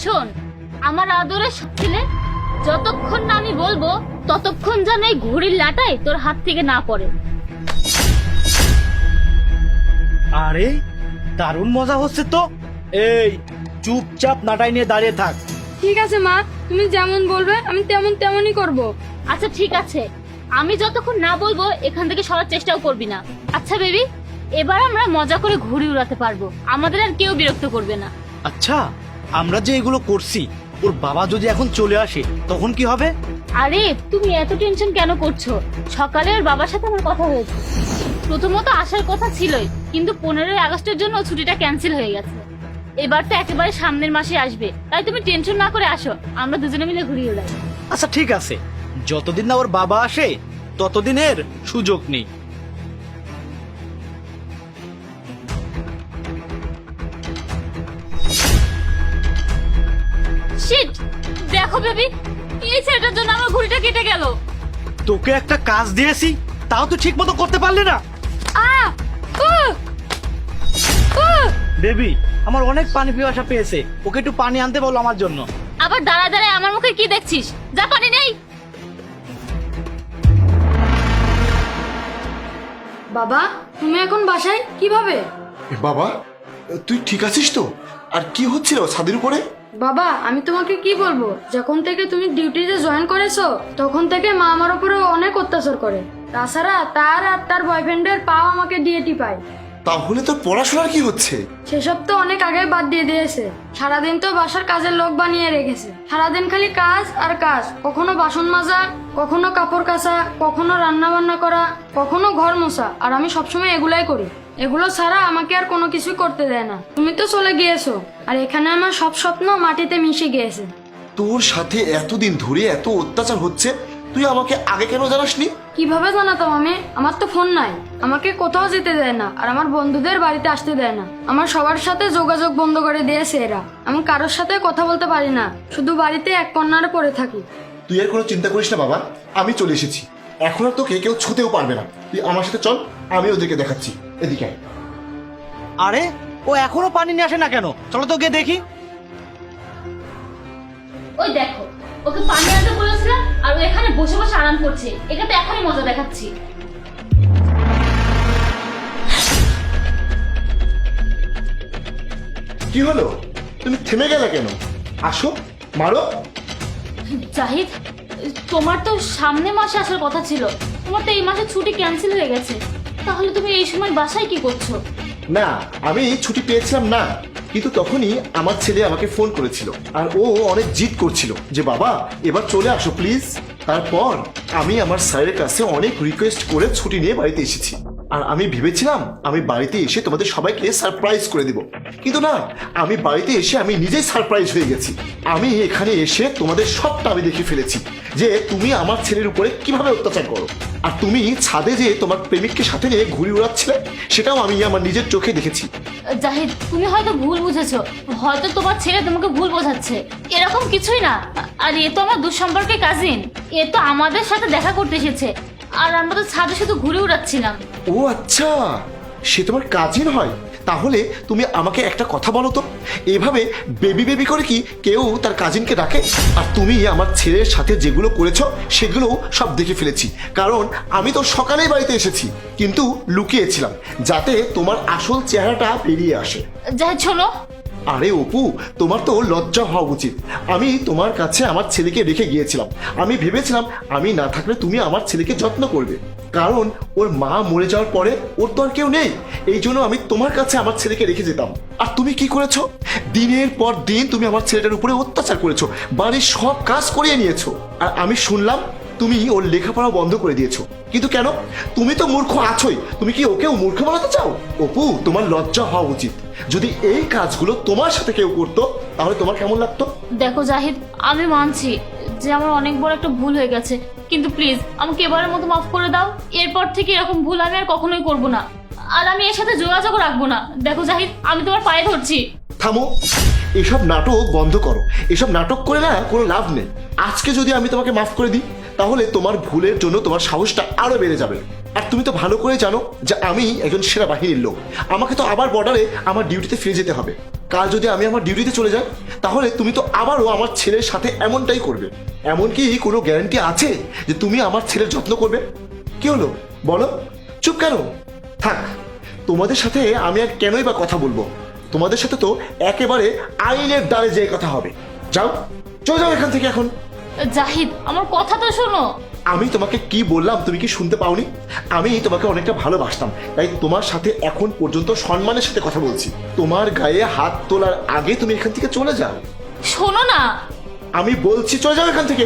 শোন, আমার আদরের ছেলে, যতক্ষণ না আমি বলবো ততক্ষণ যেন এই ঘড়ির লাটাই তোর হাত থেকে না পড়ে। আরে দারুণ মজা হচ্ছে তো। এই চুপচাপ নাটাই নিয়ে দাঁড়িয়ে থাক। ঠিক আছে মা, তুমি যেমন বলবে আমি তেমনই করব। আচ্ছা ঠিক আছে, আমি যতক্ষণ না বলবো এখান থেকে সরার চেষ্টাও করবি না। আচ্ছা বেবি, এবার আমরা মজা করে ঘুড়ি উড়াতে পারবো, আমাদের আর কেউ বিরক্ত করবে না। আচ্ছা, আমরা যে এগুলো করছি, ওর বাবা যদি এখন চলে আসে তখন কি হবে? আরে তুমি এত টেনশন কেন করছো? সকালে ওর বাবার সাথে আমার কথা হয়েছে। প্রথমত আসার কথা ছিলই, কিন্তু 15ই আগস্টের জন্য ছুটিটা ক্যান্সেল হয়ে গেছে। এবার তো একেবারে সামনের মাসে আসবে, তাই তুমি টেনশন না করে আসো, আমরা দুজনে মিলে ঘুরিয়ে উড়াই। আচ্ছা ঠিক আছে, যতদিন না ওর বাবা আসে ততদিনের সুযোগ নেই। শিট, দেখো বেবি, এই ছেলেটার জন্য আমার ঘুড়িটা কেটে গেল। তোকে একটা কাজ দিয়েছি, তাও তো ঠিক মতো করতে পারলি না। আহ! উহ! উহ! বেবি, আমার অনেক পানি পিপাসা পেয়েছে, ওকে একটু পানি আনতে বলো আমার জন্য। আবার দাঁড়ায় দাঁড়ায় আমার মুখে কি দেখছিস? যা, পানি নেই। বাবা, তুমি এখন বাসায় কিভাবে? বাবা, তুই ঠিক আছিস তো? আর কি হচ্ছিল ছাদের উপরে? বাবা, আমি তোমাকে কি বলবো, যখন থেকে তুমি ডিউটিতে জয়েন করেছো তখন থেকে মা আমার উপরে অনেক অত্যাচার করে। তাছাড়া তার আর তার বয়ফ্রেন্ডের পাও আমাকে দিয়ে টিপায়। তাহলে তোর পড়াশোনার কি হচ্ছে? সেসব তো অনেক আগে বাদ দিয়ে দিয়েছে। সারাদিন তো বাসার কাজের লোক বানিয়ে রেখেছে। সারাদিন খালি কাজ আর কাজ, কখনো বাসন মাজা, কখনো কাপড় কাচা, কখনো রান্না বান্না করা, কখনো ঘর মোছা, আর আমি সবসময় এগুলাই করি। এগুলো ছাড়া আমাকে আর কোনো কিছু করতে দেয় না। তুমি তো চলে গিয়েছো, আর এখানে আমার সব স্বপ্ন মাটিতে মিশে গিয়েছে। তোর সাথে এতদিন ধরে এত অত্যাচার হচ্ছে, তুই আমাকে আগে কেন জানাসনি? কিভাবে জানাতাম আমি? আমার তো ফোন নাই, আমাকে কোথাও যেতে দেয় না, আর আমার বন্ধুদের বাড়িতে আসতে দেয় না। আমার সবার সাথে যোগাযোগ বন্ধ করে দিয়েছে এরা। আমি কারোর সাথে কথা বলতে পারি না, শুধু বাড়িতে এক কর্নারে পড়ে থাকি। তুই আর কোনো চিন্তা করিস না বাবা, আমি চলে এসেছি। এখন আর তোকে কেউ ছুতেও পারবে না। তুই আমার সাথে চল, আমি ওদেরকে দেখাচ্ছি। এদিকে আয়। আরে ও এখনো পানি নিয়ে আসে না কেন? চলো তো গিয়ে দেখি। ওই দেখো, ওকে পানি আনতে বলেছিলাম আর ও এখানে বসে বসে আরাম করছে। এটা তো এখনই মজা দেখাচ্ছি। কি হলো? তুমি থেমে গেলে কেন? আসো, মারো। জাহিদ, তোমার তো সামনে মাসে আসার কথা ছিল, তোমার তো এই মাসে ছুটি ক্যান্সেল হয়ে গেছে, তাহলে তুমি এই সময় বাসায় কি করছো? না, আমি ছুটি পেয়েছিলাম না, কিন্তু তখনই আমার ছেলে আমাকে ফোন করেছিল, আর ও অনেক জিদ করছিল যে বাবা এবার চলে আসো প্লিজ। তারপর আমি আমার স্যারের কাছে অনেক রিকোয়েস্ট করে ছুটি নিয়ে বাড়িতে এসেছি। আর আমি ভেবেছিলাম আমি বাড়িতে এসে তোমাদের সবাইকে সারপ্রাইজ করে দিব, কিন্তু না, আমি বাড়িতে এসে আমি নিজেই সারপ্রাইজ হয়ে গেছি। আমি এখানে এসে তোমাদের সবটা আমি দেখে ফেলেছি যে তুমি আমার ছেলের উপরে কিভাবে অত্যাচার করো। আর তুমি ছাদে যে তোমার প্রেমিককে সাথে নিয়ে ঘুরে উড়াচ্ছিলে, সেটাও আমি আমার নিজের চোখে দেখেছি। জাহিদ, তুমি হয়তো ভুল বুঝেছো, হয়তো তোমার ছেলে তোমাকে ভুল বোঝাচ্ছে। এরকম কিছুই না। আর এ তো আমার দুঃসম্পর্কে কাজিন, এ তো আমাদের সাথে দেখা করতে এসেছে, আর আমরা তো ছাদে শুধু ঘুরে উড়াচ্ছিলাম। ও আচ্ছা, সে তোমার কাজিন হয়। তাহলে তুমি আমাকে একটা কথা বলো তো, এভাবে বেবি বেবি করে কি কেউ তার কাজিনকে ডাকে? আর তুমি আমার ছেলের সাথে যেগুলো করেছো সেগুলো সব দেখে ফেলেছি, কারণ আমি তো সকালেই বাড়িতে এসেছি, কিন্তু লুকিয়েছিলাম যাতে তোমার আসল চেহারাটা বেরিয়ে আসে। জাহিদ শোনো। আরে অপু, তোমার তো লজ্জা হওয়া উচিত। আমি তোমার কাছে আমার ছেলেকে রেখে গিয়েছিলাম। আমি ভেবেছিলাম আমি না থাকলে তুমি আমার ছেলেকে যত্ন করবে, কারণ ওর মা মরে যাওয়ার পরে ওর তো আর কেউ নেই। এই জন্য আমি তোমার কাছে আমার ছেলেকে রেখে যেতাম। আর তুমি কি করেছো? দিনের পর দিন তুমি আমার ছেলেটার উপরে অত্যাচার করেছো, বাড়ির সব কাজ করিয়ে নিয়েছো। আর আমি শুনলাম তুমি ওর লেখাপড়া বন্ধ করে দিয়েছো। কিন্তু কেন? তুমি তো মূর্খ আছোই, তুমি কি ওকেও মূর্খ বানাতে চাও? অপু, তোমার লজ্জা হওয়া উচিত। যদি এই কাজগুলো তোমার সাথে কেউ করতো তাহলে তোমার কেমন লাগতো? দেখো জাহিদ, আমি মানছি যে আমার অনেক বড় একটা ভুল হয়ে গেছে, কিন্তু প্লিজ আমাকে এবারের মতো মাফ করে দাও। এরপর থেকে এরকম ভুল আমি আর কখনোই করব না, আর আমি এর সাথে যোগাযোগ রাখবো না। দেখো জাহিদ, আমি তোমার পায়ে ধরছি। থামো, এসব নাটক বন্ধ করো। এসব নাটক করে না কোনো লাভ নেই। আজকে যদি আমি তোমাকে মাফ করে দিই তাহলে তোমার ভুলের জন্য তোমার সাহসটা আরো বেড়ে যাবে। আর তুমি তো ভালো করে জানো যে আমি একজন সেনাবাহিনীর লোক, আমাকে তো আবার বর্ডারে আমার ডিউটিতে ফিরে যেতে হবে, কাল যদি আমি আমার ডিউটিতে চলে যাই, তাহলে তুমি তো আবারও আমার ছেলের সাথে এমনটাই করবে। এমনকি কোনো গ্যারান্টি আছে যে তুমি আমার ছেলের যত্ন করবে? কি হলো বলো, চুপ কেন? থাক, তোমাদের সাথে আমি আর কেনই বা কথা বলবো? তোমাদের সাথে তো একেবারে আইনের দ্বারে যেয়ে কথা হবে। যাও, চলে যাও এখান থেকে এখন। জাহিদ, আমার কথা তো শোনো। আমি তোমাকে কি বললাম তুমি কি শুনতে পাওনি? আমি তোমাকে অনেকটা ভালোবাসতাম, তাই তোমার সাথে এখন পর্যন্ত সম্মানের সাথে কথা বলছি। তোমার গায়ে হাত তোলার আগে তুমি এখান থেকে চলে যাও। শোনো না। আমি বলছি চলে যাও এখান থেকে।